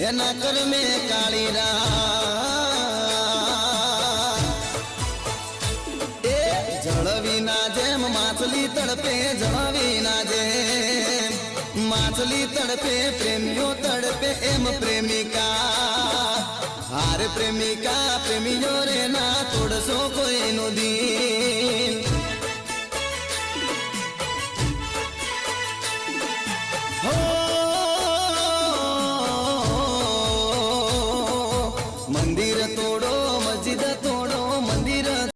એના કર્મે કાળી એ જળવીના જેમ માછલી તડપે જળવીના જેમ માછલી તડપે પ્રેમીઓ તડપે એમ પ્રેમિકા હાર પ્રેમિકા પ્રેમીઓ રે ના તોડશો કોઈ